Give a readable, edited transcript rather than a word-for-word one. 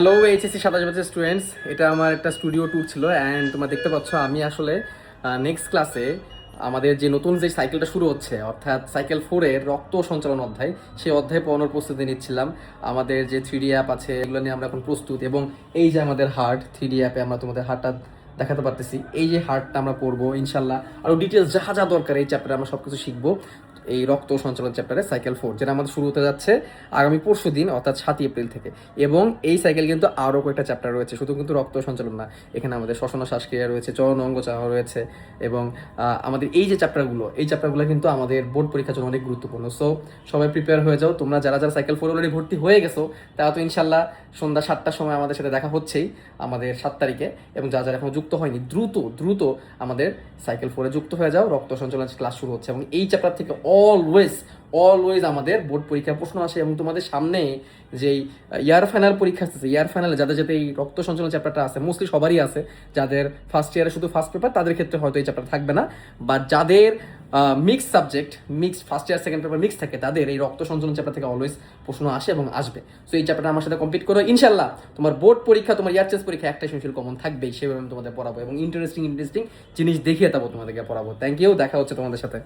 Hello HSC 27 students, এটা আমার একটা স্টুডিও ট্যুর ছিল অ্যান্ড তোমরা দেখতে পাচ্ছ আমি আসলে নেক্সট ক্লাসে আমাদের যে নতুন যে সাইকেলটা শুরু হচ্ছে অর্থাৎ সাইকেল 4-এর রক্ত সঞ্চালন অধ্যায়, সেই অধ্যায় পড়ানোর প্রস্তুতি নিচ্ছিলাম। আমাদের যে 3D অ্যাপ আছে এগুলো নিয়ে আমরা এখন প্রস্তুত, এবং এই যে আমাদের হার্ট 3D অ্যাপে আমরা তোমাদের হার্টটা দেখাতে পারতেছি। এই যে হার্টটা আমরা পড়বো ইনশাল্লাহ, আরও ডিটেলস যা যা দরকার এই চ্যাপ্টারে আমরা সব কিছু শিখবো। এই রক্ত সঞ্চালন চ্যাপ্টারে সাইকেল 4 যেটা আমাদের শুরু হতে যাচ্ছে আগামী পরশু দিন অর্থাৎ 7 এপ্রিল থেকে। এবং এই সাইকেল কিন্তু আরও কয়েকটা চ্যাপ্টার রয়েছে, শুধু কিন্তু রক্ত সঞ্চালন না, এখানে আমাদের শ্বসন শ্বাসক্রিয়া রয়েছে, চলন অঙ্গ চাওয়া রয়েছে, এবং আমাদের এই যে চ্যাপ্টারগুলো কিন্তু আমাদের বোর্ড পরীক্ষার জন্য অনেক গুরুত্বপূর্ণ। সো সবাই প্রিপেয়ার হয়ে যাও। তোমরা যারা যারা সাইকেল 4 অলরেডি ভর্তি হয়ে গেছো তারা তো ইনশাল্লাহ সন্ধ্যা 7টার সময় আমাদের সাথে দেখা হচ্ছেই আমাদের 7 তারিখে, এবং যারা যারা এখনো যুক্ত হয়নি দ্রুত আমাদের সাইকেল 4-এ যুক্ত হয়ে যাও। রক্ত সঞ্চালন ক্লাস শুরু হচ্ছে এবং এই চ্যাপ্টার থেকে অলওয়েজ আমাদের বোর্ড পরীক্ষার প্রশ্ন আসে। এবং তোমাদের সামনে যেই ইয়ার ফাইনাল পরীক্ষা আসতেছে, ইয়ার ফাইনালে যাদের যাতে এই রক্ত সঞ্চালন চ্যাপ্টারটা আছে, মোস্টলি সবারই আছে। যাদের ফার্স্ট ইয়ারে শুধু ফার্স্ট পেপার তাদের ক্ষেত্রে হয়তো এই চ্যাপ্টার থাকবে না, বাট যাদের mixed first year second paper mix থাকে তাদের এই রক্ত সঞ্চালন চ্যাপ্টার থেকে অলওয়েজ প্রশ্ন আসে এবং আসবে। সো এই চ্যাপ্টারটা আমার সাথে কমপ্লিট করো ইনশাল্লাহ। তোমার বোর্ড পরীক্ষা, তোমার ইয়ার চেস পরীক্ষা একটা এসেনশিয়াল কমন থাকবেই, সেভাবে আমি তোমাদের পড়াবো এবং ইন্টারেস্টিং জিনিস দেখিয়ে দেবো তোমাদেরকে পড়াবো। থ্যাংক ইউ, দেখা হচ্ছে তোমাদের সাথে।